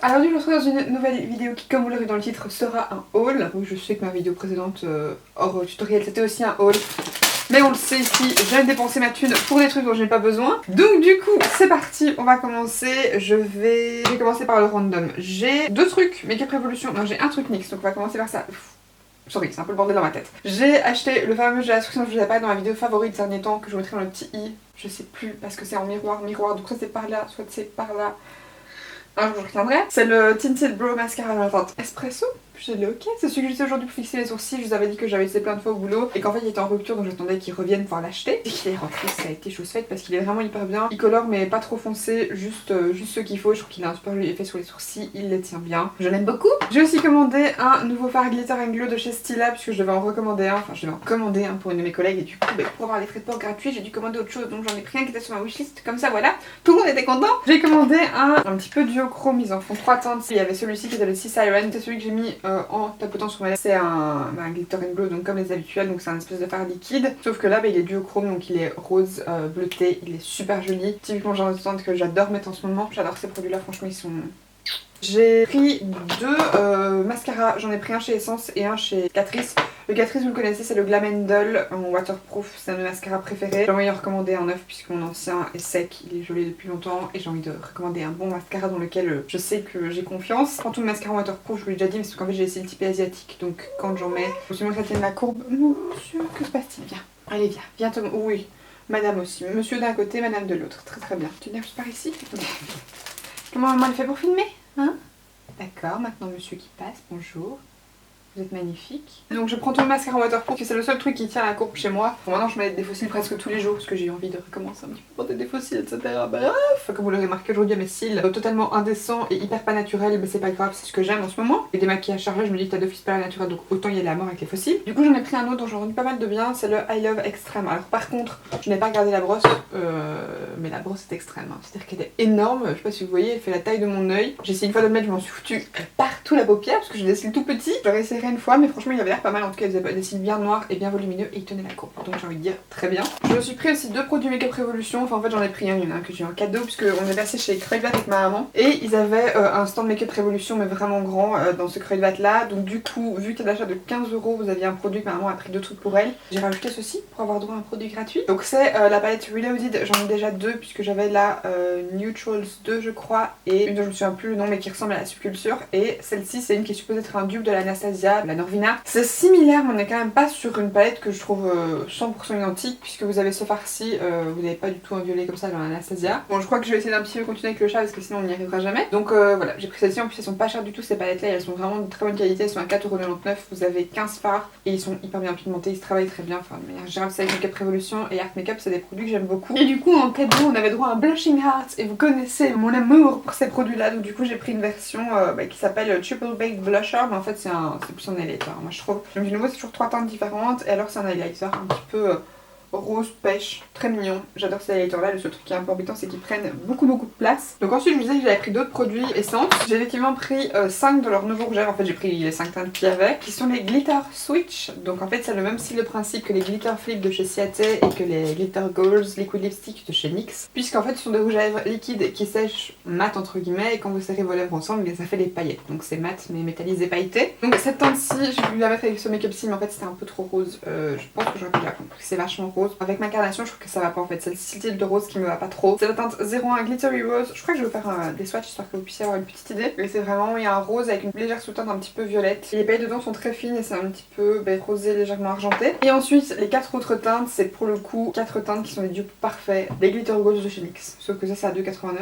alors je vous retrouve dans une nouvelle vidéo qui, comme vous l'aurez dans le titre, sera un haul. Oui, je sais que ma vidéo précédente, hors tutoriel, c'était aussi un haul. Mais on le sait ici, j'aime dépenser ma thune pour des trucs dont je n'ai pas besoin. Donc du coup, c'est parti, on va commencer. Je vais commencer par le random. J'ai deux trucs, Make Up Revolution. Non, j'ai un truc NYX, donc on va commencer par ça. Sorry, c'est un peu le bordel dans ma tête. J'ai acheté le fameux jeu d'instruction que je vous ai parlé dans ma vidéo favorite ces derniers temps, que je vous mettrai dans le petit i. Je sais plus, parce que c'est en miroir, donc soit c'est par là, soit c'est par là. Un jour je retiendrai. C'est le Tinted Brow Mascara dans la teinte Espresso. J'ai dit ok, c'est celui que j'utilise aujourd'hui pour fixer les sourcils. Je vous avais dit que j'avais essayé plein de fois au boulot et qu'en fait il était en rupture, donc j'attendais qu'il revienne pouvoir l'acheter. Et qu'il est rentré, ça a été chose faite parce qu'il est vraiment hyper bien. Il colore mais pas trop foncé, juste ce qu'il faut. Je trouve qu'il a un super joli effet sur les sourcils, il les tient bien. Je l'aime beaucoup. J'ai aussi commandé un nouveau fard Glitter and Glow de chez Stila puisque je devais en recommander un. Enfin, je devais en commander un pour une de mes collègues et du coup, pour avoir les frais de port gratuits, j'ai dû commander autre chose. Donc j'en ai pris un qui était sur ma wishlist. Comme ça, voilà, tout le monde était content. J'ai commandé un petit peu duochrome. Ils en font 3 teintes. Il y avait celui-ci qui était le Sea Siren. C'est celui que j'ai mis en tapotant sur ma lèvre. C'est un glitter and glow, donc comme les habituels, donc c'est un espèce de fard liquide. Sauf que là, il est duochrome, donc il est rose bleuté. Il est super joli. Typiquement genre de teinte que j'adore mettre en ce moment. J'adore ces produits-là, franchement, ils sont... J'ai pris deux mascaras, j'en ai pris un chez Essence et un chez Catrice. Le Catrice, vous le connaissez, c'est le Glam Doll en waterproof, c'est un de mes mascaras préférés. J'ai envie de recommander un neuf puisque mon ancien est sec, il est gelé depuis longtemps et j'ai envie de recommander un bon mascara dans lequel je sais que j'ai confiance. Quand tout le mascara en waterproof, je vous l'ai déjà dit, mais c'est qu'en fait j'ai essayé le type asiatique, donc quand j'en mets, je me retienne la courbe. Monsieur, que se passe-t-il? Viens, allez viens, viens Tom, oui, madame aussi, monsieur d'un côté, madame de l'autre, très très bien. Tu n'arrives par ici? Comment maman elle fait pour filmer? Hein? D'accord, maintenant monsieur qui passe, bonjour. Vous êtes magnifique. Donc je prends tout le mascara waterproof parce que c'est le seul truc qui tient la courbe chez moi. Bon, maintenant je mets des fossiles presque tous les jours parce que j'ai envie de recommencer un petit peu porter des fossiles, etc. Bref, comme vous l'aurez remarqué aujourd'hui, mes cils totalement indécents et hyper pas naturels, mais c'est pas grave, c'est ce que j'aime en ce moment. Et des maquillages chargés, je me dis que t'as d'office pas la naturelle, donc autant y aller à mort avec les fossiles. Du coup j'en ai pris un autre dont j'ai rendu pas mal de bien, c'est le I Love Extreme. Alors par contre, je n'ai pas gardé la brosse, mais la brosse est extrême, hein. C'est-à-dire qu'elle est énorme, je sais pas si vous voyez, elle fait la taille de mon œil. J'ai essayé une fois de le mettre, je m'en suis foutue partout la paupière parce que j'ai des cils tout petits. J'aurais essayé une fois, mais franchement il avait l'air pas mal, en tout cas il faisait des cils bien noirs et bien volumineux et il tenait la courbe, donc j'ai envie de dire très bien. Je me suis pris aussi deux produits Make Up Revolution, enfin en fait j'en ai pris un, il y en a un que j'ai eu en cadeau puisque on est passé chez Creuilvat avec ma maman et ils avaient un stand Make Up Revolution mais vraiment grand dans ce Creuilvat là, donc du coup vu qu'à l'achat de 15 €, vous aviez un produit que ma maman a pris deux trucs pour elle, j'ai rajouté ceci pour avoir droit à un produit gratuit. Donc c'est la palette Reloaded, j'en ai déjà deux puisque j'avais la Neutrals 2 je crois et une dont je me souviens plus le nom mais qui ressemble à la Subculture, et celle-ci c'est une qui est supposée être un dupe de l'Anastasia, la Norvina. C'est similaire mais on n'est quand même pas sur une palette que je trouve 100% identique puisque vous avez ce fard-ci, vous n'avez pas du tout un violet comme ça dans l'Anastasia. Bon je crois que je vais essayer d'un petit peu continuer avec le chat parce que sinon on n'y arrivera jamais. Donc voilà, j'ai pris celle-ci, en plus elles sont pas chères du tout ces palettes là, elles sont vraiment de très bonne qualité, elles sont à 4,99€, vous avez 15 fards et ils sont hyper bien pigmentés, ils se travaillent très bien, enfin de manière générale c'est avec Make Up Revolution et Art Makeup, c'est des produits que j'aime beaucoup. Et du coup en cadeau on avait droit à un Blushing Heart et vous connaissez mon amour pour ces produits là, donc du coup j'ai pris une version qui s'appelle Triple Baked Blusher, mais en fait c'est plus un highlighter, moi je trouve. Donc du nouveau c'est toujours 3 teintes différentes et alors c'est un highlighter un petit peu rose pêche, très mignon. J'adore ces highlighters là, le seul truc qui est un peu embêtant c'est qu'ils prennent beaucoup de place. Donc ensuite je vous disais que j'avais pris d'autres produits Essence. J'ai effectivement pris 5 de leurs nouveaux rouges à lèvres, en fait j'ai pris les 5 teintes qu'il y avait, qui sont les Glitter Switch. Donc en fait c'est le même style de principe que les Glitter Flip de chez Ciaté et que les Glitter Goals Liquid Lipstick de chez NYX. Puisqu'en fait ce sont des rouges à lèvres liquides qui sèchent mat entre guillemets et quand vous serrez vos lèvres ensemble ça fait des paillettes. Donc c'est mat mais métallisé pailleté. Donc cette teinte-ci j'ai voulu la mettre avec ce make-up-ci mais en fait c'était un peu trop rose. Je pense que j'aurais pu la prendre, c'est vachement rose. Avec ma carnation je trouve que ça va pas en fait, c'est le style de rose qui me va pas trop. C'est la teinte 01 Glittery Rose, je crois que je vais faire des swatchs histoire que vous puissiez avoir une petite idée. Et c'est vraiment, il y a un rose avec une légère sous-teinte un petit peu violette. Et les paillettes dedans sont très fines et c'est un petit peu rosé légèrement argenté. Et ensuite les 4 autres teintes, c'est pour le coup 4 teintes qui sont des dupes parfaits. Les Glitter Goals de chez NYX, sauf que ça c'est à 2,89€.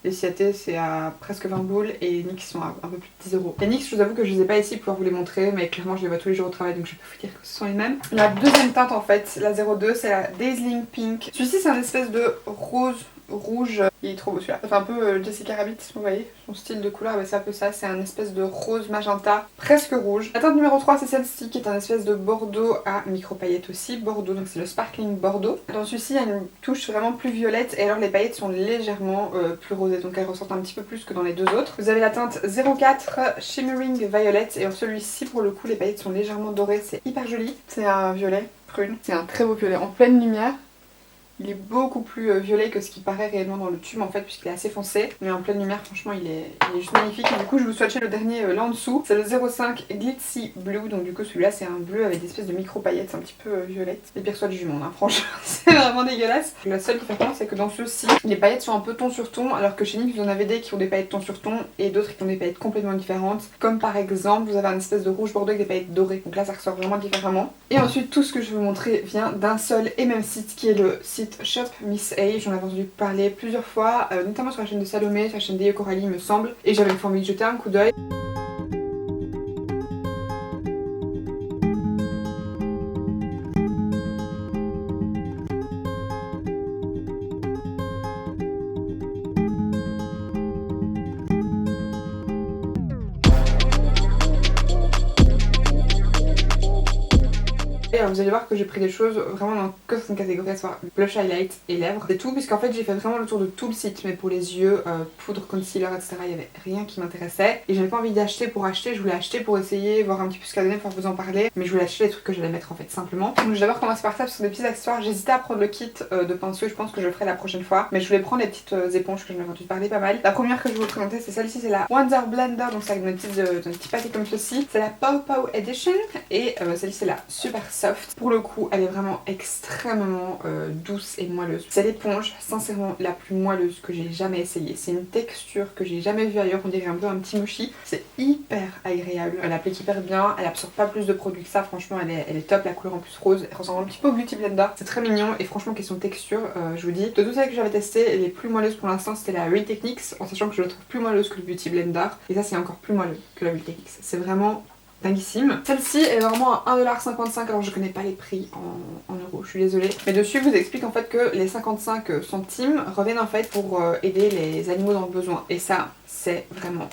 Les Ciaté c'est à presque 20 boules et les NYX sont à un peu plus de 10 €. Les NYX je vous avoue que je les ai pas ici pour pouvoir vous les montrer mais clairement je les vois tous les jours au travail donc je peux vous dire que ce sont les mêmes. La deuxième teinte en fait, la 02, c'est la Dazzling Pink. Celui-ci c'est un espèce de rose rouge, il est trop beau celui-là. Ça fait un peu Jessica Rabbit, vous voyez, son style de couleur, c'est un peu ça, c'est un espèce de rose magenta, presque rouge. La teinte numéro 3 c'est celle-ci qui est un espèce de bordeaux à micro paillettes aussi, bordeaux, donc c'est le Sparkling Bordeaux. Dans celui-ci il y a une touche vraiment plus violette et alors les paillettes sont légèrement plus rosées, donc elles ressortent un petit peu plus que dans les deux autres. Vous avez la teinte 04 Shimmering Violet et en celui-ci pour le coup les paillettes sont légèrement dorées, c'est hyper joli. C'est un violet prune, c'est un très beau violet en pleine lumière. Il est beaucoup plus violet que ce qui paraît réellement dans le tube en fait, puisqu'il est assez foncé. Mais en pleine lumière, franchement, il est juste magnifique. Et du coup, je vous swatchais le dernier là en dessous. C'est le 05 Glitzy Blue. Donc du coup, celui-là, c'est un bleu avec des espèces de micro paillettes, un petit peu violette. Les pires swatchs du monde, hein, franchement. C'est vraiment dégueulasse. La seule différence, c'est que dans ceux-ci, les paillettes sont un peu ton sur ton, alors que chez NYX, vous en avez des qui ont des paillettes ton sur ton et d'autres qui ont des paillettes complètement différentes. Comme par exemple, vous avez un espèce de rouge bordeaux avec des paillettes dorées. Donc là, ça ressort vraiment différemment. Et ensuite, tout ce que je vais vous montrer vient d'un seul et même site qui est le site Shop Miss A. J'en ai entendu parler plusieurs fois, notamment sur la chaîne de Salomé, sur la chaîne d'Eyo Coralie, il me semble. Et j'avais envie de jeter un coup d'œil. Vous allez voir que j'ai pris des choses vraiment dans que certaines catégories, à savoir blush, highlight et lèvres. C'est tout, puisqu'en fait j'ai fait vraiment le tour de tout le site, mais pour les yeux, poudre, concealer, etc. il n'y avait rien qui m'intéressait. Et j'avais pas envie d'acheter pour acheter, je voulais acheter pour essayer, voir un petit peu ce qu'elle donnait pour vous en parler. Mais je voulais acheter les trucs que j'allais mettre en fait, simplement. Donc je vais d'abord commencer par ça, parce que ce sont des petits accessoires. J'hésitais à prendre le kit de pinceau, je pense que je le ferai la prochaine fois. Mais je voulais prendre les petites éponges que j'en ai entendu parler pas mal. La première que je vais vous présenter, c'est celle-ci, c'est la Wonder Blender, donc c'est avec une petite, un petit paquet comme ceci. C'est la Pow Pow Edition, et celle-ci c'est la Super Soft. Pour le coup, elle est vraiment extrêmement douce et moelleuse. C'est l'éponge, sincèrement, la plus moelleuse que j'ai jamais essayée. C'est une texture que j'ai jamais vue ailleurs, on dirait un peu un petit mochi. C'est hyper agréable, elle applique hyper bien, elle absorbe pas plus de produits que ça, franchement elle est top, la couleur en plus rose, elle ressemble un petit peu au Beauty Blender. C'est très mignon et franchement question texture, je vous dis, de toutes celles que j'avais testées, les plus moelleuses pour l'instant c'était la Real Techniques, en sachant que je la trouve plus moelleuse que le Beauty Blender. Et ça c'est encore plus moelleux que la Real Techniques. C'est vraiment dinguissime. Celle-ci est vraiment à 1,55$, alors je connais pas les prix en euros, je suis désolée. Mais dessus, je vous explique en fait que les 55 centimes reviennent en fait pour aider les animaux dans le besoin. Et ça, c'est vraiment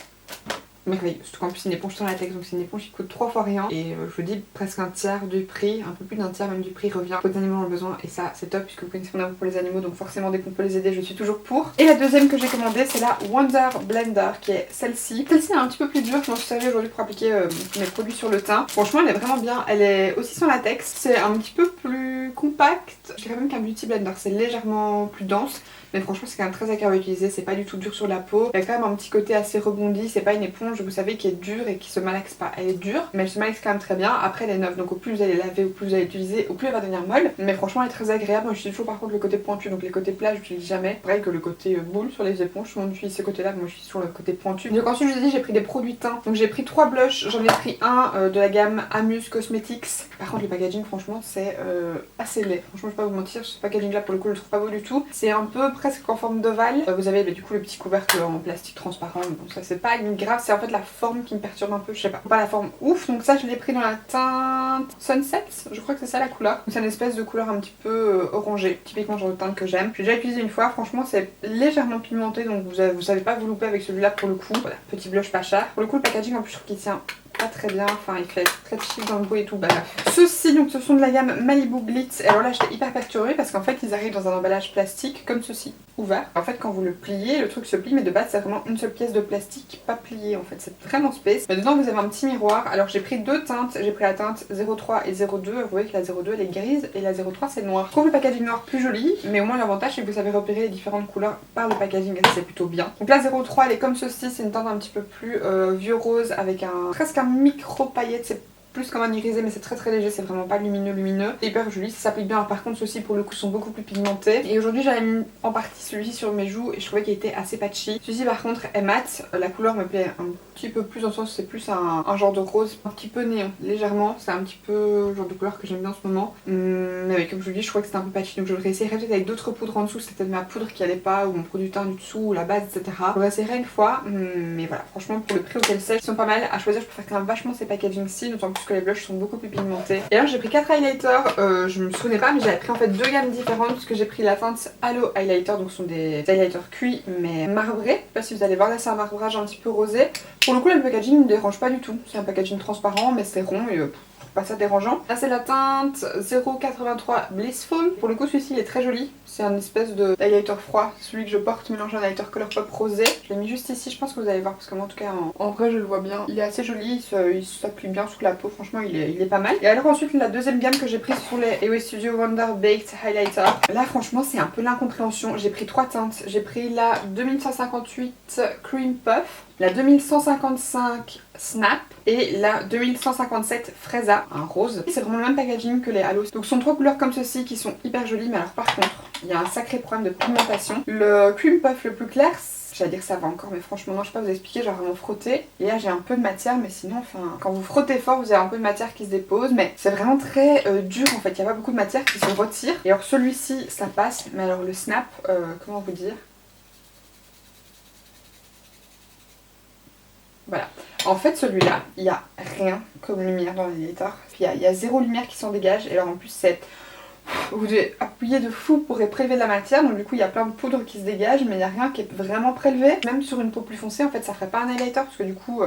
merveilleux. Surtout qu'en plus c'est une éponge sans latex, donc c'est une éponge qui coûte 3 fois rien. Et je vous dis presque un tiers du prix, un peu plus d'un tiers même du prix revient aux animaux dans le besoin. Et ça c'est top puisque vous connaissez mon amour pour les animaux, donc forcément dès qu'on peut les aider je suis toujours pour. Et la deuxième que j'ai commandée c'est la Wonder Blender qui est celle-ci. Celle-ci est un petit peu plus dure, je m'en suis servi aujourd'hui pour appliquer mes produits sur le teint. Franchement elle est vraiment bien, elle est aussi sans latex, c'est un petit peu plus compact. Je dirais même qu'un Beauty Blender, c'est légèrement plus dense. Mais franchement c'est quand même très agréable à utiliser, c'est pas du tout dur sur la peau. Il y a quand même un petit côté assez rebondi, c'est pas une éponge vous savez qui est dure et qui se malaxe pas. Elle est dure mais elle se malaxe quand même très bien. Après elle est neuve, donc au plus vous allez laver, au plus vous allez l'utiliser, au plus elle va devenir molle. Mais franchement elle est très agréable, moi je suis toujours par contre le côté pointu, donc les côtés plats j'utilise jamais. Pareil que le côté boule sur les éponges, tout le monde utilise ce côté là, mais moi je suis sur le côté pointu. Donc ensuite je vous ai dit j'ai pris des produits teint, donc j'ai pris 3 blushs, j'en ai pris un de la gamme Amuse Cosmetics. Par contre le packaging franchement c'est assez laid, franchement je vais pas vous mentir, ce packaging là pour le coup je le trouve pas beau du tout. C'est un peu presque en forme d'ovale. Vous avez du coup le petit couvercle en plastique transparent, bon ça c'est pas grave, c'est en fait la forme qui me perturbe un peu, je sais pas la forme ouf. Donc ça je l'ai pris dans la teinte Sunset, je crois que c'est ça la couleur. C'est une espèce de couleur un petit peu orangée, typiquement genre de teinte que j'aime. J'ai déjà utilisé une fois, franchement c'est légèrement pigmenté, donc vous savez pas vous louper avec celui-là pour le coup. Voilà, petit blush pas cher. Pour le coup le packaging en plus je trouve qu'il tient pas très bien, enfin il fait très cheap dans le bruit et tout, bah bref. Ceux-ci donc ce sont de la gamme Malibu Glitz. Et alors là j'étais hyper perturbée parce qu'en fait ils arrivent dans un emballage plastique comme ceci, ouvert. En fait quand vous le pliez, le truc se plie, mais de base c'est vraiment une seule pièce de plastique pas pliée en fait, c'est vraiment space. Mais dedans vous avez un petit miroir. Alors j'ai pris deux teintes, j'ai pris la teinte 03 et 02, vous voyez que la 02 elle est grise et la 03 c'est noir. Je trouve le packaging noir plus joli, mais au moins l'avantage c'est que vous savez repérer les différentes couleurs par le packaging et ça c'est plutôt bien. Donc la 03 elle est comme ceci, c'est une teinte un petit peu plus vieux rose avec presque un micro paillette, c'est plus comme un irisé mais c'est très léger, c'est vraiment pas lumineux. C'est hyper joli, ça s'applique bien. Par contre ceux-ci pour le coup sont beaucoup plus pigmentés. Et aujourd'hui j'avais mis en partie celui-ci sur mes joues et je trouvais qu'il était assez patchy. Celui-ci par contre est mat, la couleur me plaît un petit peu plus, dans le sens c'est plus un genre de rose un petit peu néon, légèrement. C'est un petit peu le genre de couleur que j'aime bien en ce moment. Mais oui, comme je vous dis je crois que c'était un peu patchy, donc je le réessayerai peut-être avec d'autres poudres en dessous. C'était ma poudre qui allait pas, ou mon produit teint du dessous, ou la base, etc. Je le réessayerai une fois, mais voilà, franchement pour le prix auquel c'est, ils sont pas mal. À choisir je préfère quand même vachement ces packaging-ci, d'autant plus que les blushs sont beaucoup plus pigmentés. Et alors j'ai pris 4 highlighters, je me souvenais pas mais j'avais pris en fait 2 gammes différentes, puisque j'ai pris la teinte Halo Highlighter, donc ce sont des highlighters cuits mais marbrés. Je sais pas si vous allez voir, là c'est un marbrage un petit peu rosé. Pour le coup le packaging ne me dérange pas du tout, c'est un packaging transparent mais c'est rond et pas ça dérangeant. Là c'est la teinte 083 Blissful. Pour le coup celui-ci il est très joli. C'est un espèce de highlighter froid. Celui que je porte mélangé à un highlighter Colourpop rosé. Je l'ai mis juste ici, je pense que vous allez voir parce que moi en tout cas en vrai je le vois bien. Il est assez joli, il s'appuie bien sur la peau, franchement il est pas mal. Et alors ensuite la deuxième gamme que j'ai prise sur les EOS Studio Wonder Baked Highlighter. Là franchement c'est un peu l'incompréhension. J'ai pris 3 teintes. J'ai pris la 2158 Cream Puff, la 2155 Snap et la 2157 Fresa, un rose. C'est vraiment le même packaging que les Halos. Donc ce sont 3 couleurs comme ceci qui sont hyper jolies, mais alors par contre, il y a un sacré problème de pigmentation. Le Cream Puff le plus clair, j'allais dire ça va encore, mais franchement non, je peux pas vous expliquer, j'ai vraiment frotté. Et là j'ai un peu de matière, mais sinon, enfin, quand vous frottez fort, vous avez un peu de matière qui se dépose, mais c'est vraiment très dur en fait, il n'y a pas beaucoup de matière qui se retire. Et alors celui-ci, ça passe, mais alors le Snap, comment vous dire? Voilà. En fait, celui-là, il n'y a rien comme lumière dans l'highlighter. Il y a zéro lumière qui s'en dégage. Et alors en plus, c'est... Vous devez appuyer de fou pour prélever de la matière. Donc du coup, il y a plein de poudre qui se dégage, mais il n'y a rien qui est vraiment prélevé. Même sur une peau plus foncée, en fait, ça ferait pas un highlighter. Parce que du coup,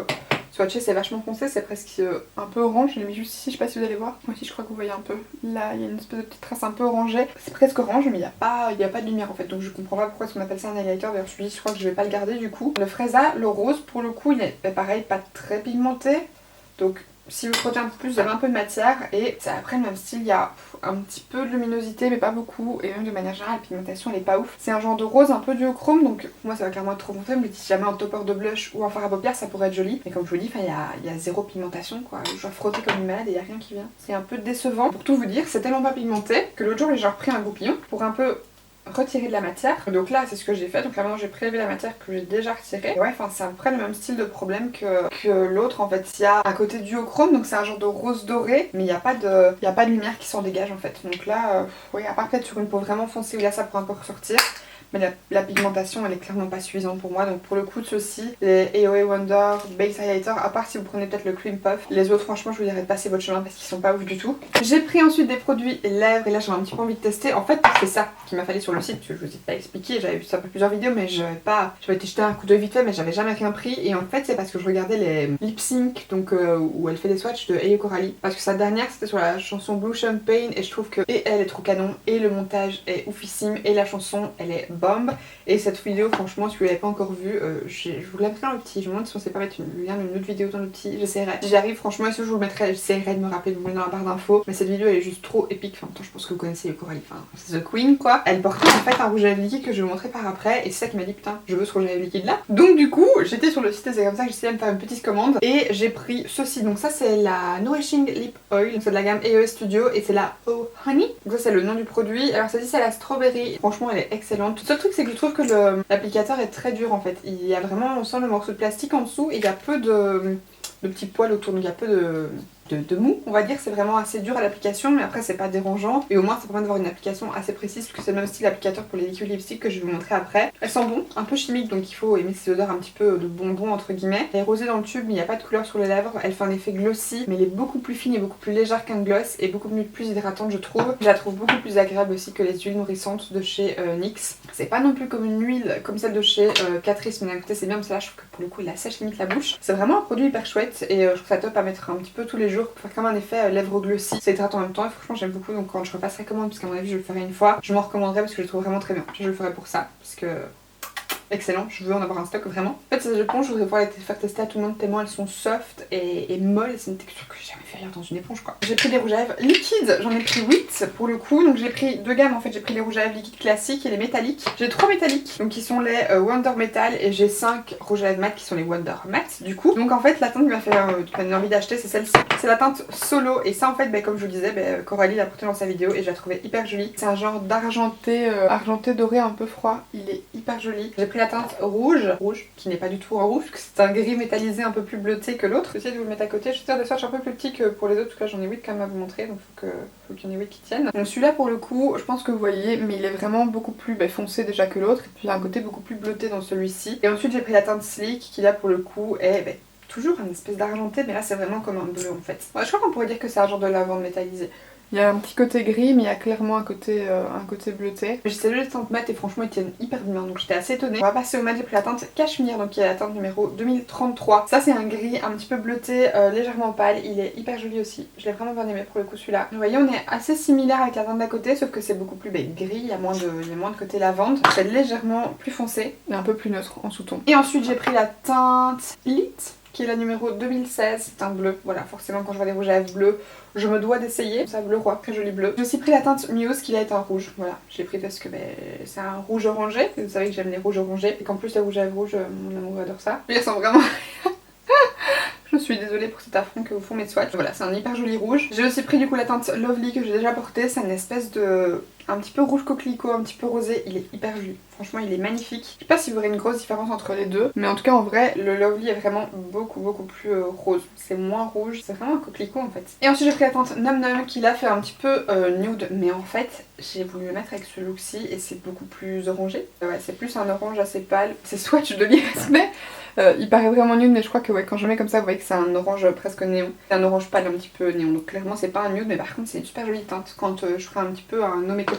swatché, c'est vachement foncé. C'est presque un peu orange. Je l'ai mis juste ici, je sais pas si vous allez voir. Moi aussi, je crois que vous voyez un peu. Là, il y a une espèce de petite trace un peu orangée. C'est presque orange, mais il y a pas de lumière en fait. Donc je comprends pas pourquoi on appelle ça un highlighter. D'ailleurs, celui-ci, je crois que je vais pas le garder du coup. Le Fresa, le rose, pour le coup, il est pareil, pas très pigmenté. Donc si vous frottez un peu plus, vous avez un peu de matière et c'est après le même style, il y a un petit peu de luminosité mais pas beaucoup et même de manière générale la pigmentation elle est pas ouf. C'est un genre de rose un peu duochrome donc moi ça va clairement être trop foncé, mais si jamais un topper de blush ou un fard à paupières ça pourrait être joli. Mais comme je vous dis, il y a zéro pigmentation quoi, je dois frotter comme une malade et il y a rien qui vient. C'est un peu décevant. Pour tout vous dire, c'est tellement pas pigmenté que l'autre jour j'ai genre pris un goupillon pour un peu retirer de la matière. Donc là c'est ce que j'ai fait, donc là maintenant j'ai prélevé la matière que j'ai déjà retirée. Et ouais, enfin c'est à peu près le même style de problème que l'autre en fait. Il y a un côté duochrome, donc c'est un genre de rose doré, mais il n'y a pas de lumière qui s'en dégage en fait. Donc là, oui, à part peut-être sur une peau vraiment foncée où là ça pourrait un peu ressortir. Mais la pigmentation elle est clairement pas suffisante pour moi. Donc pour le coup de ceux-ci, les AOA Wonder Base Highlighter, à part si vous prenez peut-être le Cream Puff, les autres franchement je vous dirais de passer votre chemin parce qu'ils sont pas ouf du tout. J'ai pris ensuite des produits lèvres et là j'ai un petit peu envie de tester. En fait c'est ça qu'il m'a fallu sur le site, parce que je vous ai pas expliqué, j'avais vu ça pour plusieurs vidéos mais j'avais été jeter un coup d'œil vite fait mais j'avais jamais rien pris. Et en fait c'est parce que je regardais les lip sync donc où elle fait des swatchs de Ayo Coralie, parce que sa dernière c'était sur la chanson Blue Champagne et je trouve que et elle est trop canon et le montage est oufissime et la chanson elle est bombe. Et cette vidéo franchement si vous l'avez pas encore vue, je vous la mettrai dans le petit, je me demande si on sait pas mettre le lien d'une autre vidéo dans le petit, j'essaierai. Si j'arrive franchement, si je vous le mettrai, j'essaierai de me rappeler de vous mettre dans la barre d'infos. Mais cette vidéo elle est juste trop épique, enfin je pense que vous connaissez Coralie, enfin c'est The Queen quoi. Elle portait en fait un rouge à lèvres liquide que je vais vous montrer par après et c'est ça qui m'a dit putain je veux ce rouge à lèvres liquide là. Donc du coup j'étais sur le site et c'est comme ça que j'essayais de me faire une petite commande et j'ai pris ceci. Donc ça c'est la Nourishing Lip Oil, donc c'est de la gamme EOS Studio et c'est la Oh Honey. Donc ça c'est le nom du produit. Alors celle-ci c'est la Strawberry, franchement elle est excellente. Le seul truc c'est que je trouve que l'applicateur est très dur en fait. Il y a vraiment, on sent le morceau de plastique en dessous et il y a peu de petits poils autour, donc il y a peu de mou on va dire. C'est vraiment assez dur à l'application mais après c'est pas dérangeant et au moins ça permet d'avoir une application assez précise parce que c'est le même style d'applicateur pour les liquides lipstick que je vais vous montrer après. Elles sentent bon, un peu chimique donc il faut aimer ces odeurs un petit peu de bonbons entre guillemets. Elle est rosée dans le tube mais il n'y a pas de couleur sur les lèvres, elle fait un effet glossy mais elle est beaucoup plus fine et beaucoup plus légère qu'un gloss et beaucoup plus hydratante je trouve. Je la trouve beaucoup plus agréable aussi que les huiles nourrissantes de chez NYX. C'est pas non plus comme une huile comme celle de chez Catrice mais d'un côté c'est bien parce que là je trouve que pour le coup elle sèche limite la bouche. C'est vraiment un produit hyper chouette et je trouve ça top à mettre un petit peu tous les jours pour faire comme un effet lèvres glossy. C'est hydratant en même temps et franchement j'aime beaucoup, donc quand je repasserai commande parce qu'à mon avis je le ferai une fois, je m'en recommanderai parce que je le trouve vraiment très bien. Je le ferai pour ça parce que excellent, je veux en avoir un stock vraiment. En fait ces éponges je voudrais pouvoir les faire tester à tout le monde tellement elles sont soft et molles, c'est une texture que j'ai jamais fait ailleurs dans une éponge quoi. J'ai pris des rouges à lèvres liquides, j'en ai pris 8 pour le coup, donc j'ai pris deux gammes en fait, j'ai pris les rouges à lèvres liquides classiques et les métalliques. J'ai 3 métalliques, donc qui sont les Wonder Metal et j'ai 5 rouges à lèvres mat qui sont les Wonder Matte du coup. Donc en fait la teinte qui m'a fait donner envie d'acheter c'est celle-ci, c'est la teinte Solo et ça en fait comme je vous disais, Coralie l'a porté dans sa vidéo et je la trouvais hyper jolie. C'est un genre d'argenté argenté doré un peu froid, il est hyper joli. J'ai pris la teinte rouge qui n'est pas du tout un rouge, parce que c'est un gris métallisé un peu plus bleuté que l'autre. J'essaie de vous le mettre à côté, je suis sûre des swatchs un peu plus petits que pour les autres, en tout cas j'en ai 8 quand même à vous montrer, donc faut qu'il y en ait 8 qui tiennent. Donc celui-là pour le coup, je pense que vous voyez, mais il est vraiment beaucoup plus foncé déjà que l'autre, et puis il y a un côté beaucoup plus bleuté dans celui-ci. Et ensuite j'ai pris la teinte Sleek, qui là pour le coup est toujours une espèce d'argenté, mais là c'est vraiment comme un bleu en fait. Ouais, je crois qu'on pourrait dire que c'est un genre de lavande métallisé. Il y a un petit côté gris, mais il y a clairement un côté bleuté. J'essaie de les teintes mates et franchement ils tiennent hyper bien, donc j'étais assez étonnée. On va passer au mat, j'ai pris la teinte Cachemire, donc qui est la teinte numéro 2033. Ça c'est un gris un petit peu bleuté, légèrement pâle, il est hyper joli aussi. Je l'ai vraiment bien aimé pour le coup celui-là. Vous voyez on est assez similaire avec la teinte d'à côté, sauf que c'est beaucoup plus gris, il y a moins de côté lavande. C'est légèrement plus foncé et un peu plus neutre en sous-ton. Et ensuite j'ai pris la teinte Lit, qui est la numéro 2016, c'est un bleu. Voilà, forcément quand je vois des rouges à lèvres bleus, je me dois d'essayer. C'est un bleu roi, très joli bleu. J'ai aussi pris la teinte Muse qui là est un rouge. Voilà, je l'ai pris parce que c'est un rouge orangé. Vous savez que j'aime les rouges orangés et qu'en plus les rouges à lèvres rouges, mon amour adore ça. Je les sens vraiment. Je suis désolée pour cet affront que vous font mes swatchs. Voilà, c'est un hyper joli rouge. J'ai aussi pris du coup la teinte Lovely que j'ai déjà portée. C'est une espèce de... un petit peu rouge coquelicot, un petit peu rosé. Il est hyper joli. Franchement, il est magnifique. Je sais pas si vous aurez une grosse différence entre les deux. Mais en tout cas, en vrai, le Lovely est vraiment beaucoup plus rose. C'est moins rouge. C'est vraiment un coquelicot en fait. Et ensuite, j'ai pris la teinte Num Num qui là fait un petit peu nude. Mais en fait, j'ai voulu le mettre avec ce look-ci et c'est beaucoup plus orangé. Ouais, c'est plus un orange assez pâle. C'est swatch de l'IRS, mais... il paraît vraiment nude, mais je crois que ouais, quand je mets comme ça, vous voyez que c'est un orange presque néon. C'est un orange pâle un petit peu néon, donc clairement c'est pas un nude, mais par contre c'est une super jolie teinte. Quand je ferai un petit peu un no make-up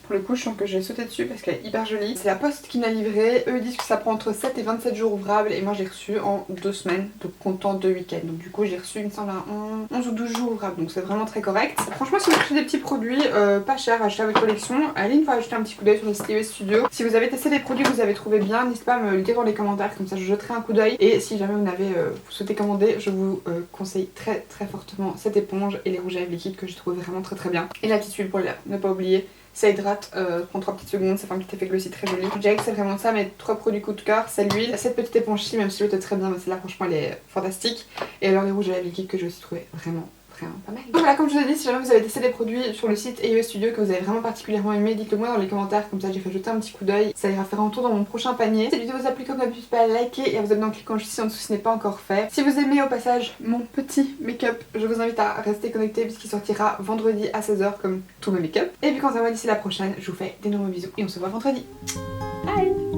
pour le coup je sens que j'ai sauté dessus parce qu'elle est hyper jolie. C'est la poste qui m'a livré, eux disent que ça prend entre 7 et 27 jours ouvrables et moi j'ai reçu en 2 semaines, donc comptant 2 week-ends. Donc du coup j'ai reçu il me semble un 11 ou 12 jours ouvrables, donc c'est vraiment très correct. Franchement si vous cherchez des petits produits pas chers à acheter à votre collection, allez une fois acheter un petit coup d'œil sur le site IOS Studio. Si vous avez testé des produits que vous avez trouvé bien, n'hésitez pas à me le dire dans les commentaires, comme ça je jetterai un coup d'œil. Et si jamais vous souhaitez commander, je vous conseille très fortement cette éponge et les rouges à lèvres liquides que j'ai trouvé vraiment très bien. Et la petite huile pour les lèvres, ne pas oublier. Ça hydrate, prend 3 petites secondes, ça fait un petit effet glossy très joli. Je dirais que c'est vraiment ça, mes 3 produits coup de cœur, c'est l'huile, cette petite éponge-ci, même si l'autre est très bien, mais celle-là franchement elle est fantastique. Et alors les rouges à lèvres liquides que j'ai aussi trouvé vraiment pas mal. Donc voilà, comme je vous ai dit, si jamais vous avez testé des produits sur le site IOS Studio que vous avez vraiment particulièrement aimé, dites-le moi dans les commentaires, comme ça j'ai fait jeter un petit coup d'œil, ça ira faire un tour dans mon prochain panier. Si cette vidéo vous a plu, comme d'habitude, pas à liker et à vous abonner en cliquant juste ici en dessous si ce n'est pas encore fait. Si vous aimez au passage mon petit make-up, je vous invite à rester connecté puisqu'il sortira vendredi à 16 h comme tous mes make-up. Et puis quant à moi, d'ici la prochaine, je vous fais d'énormes bisous et on se voit vendredi. Bye.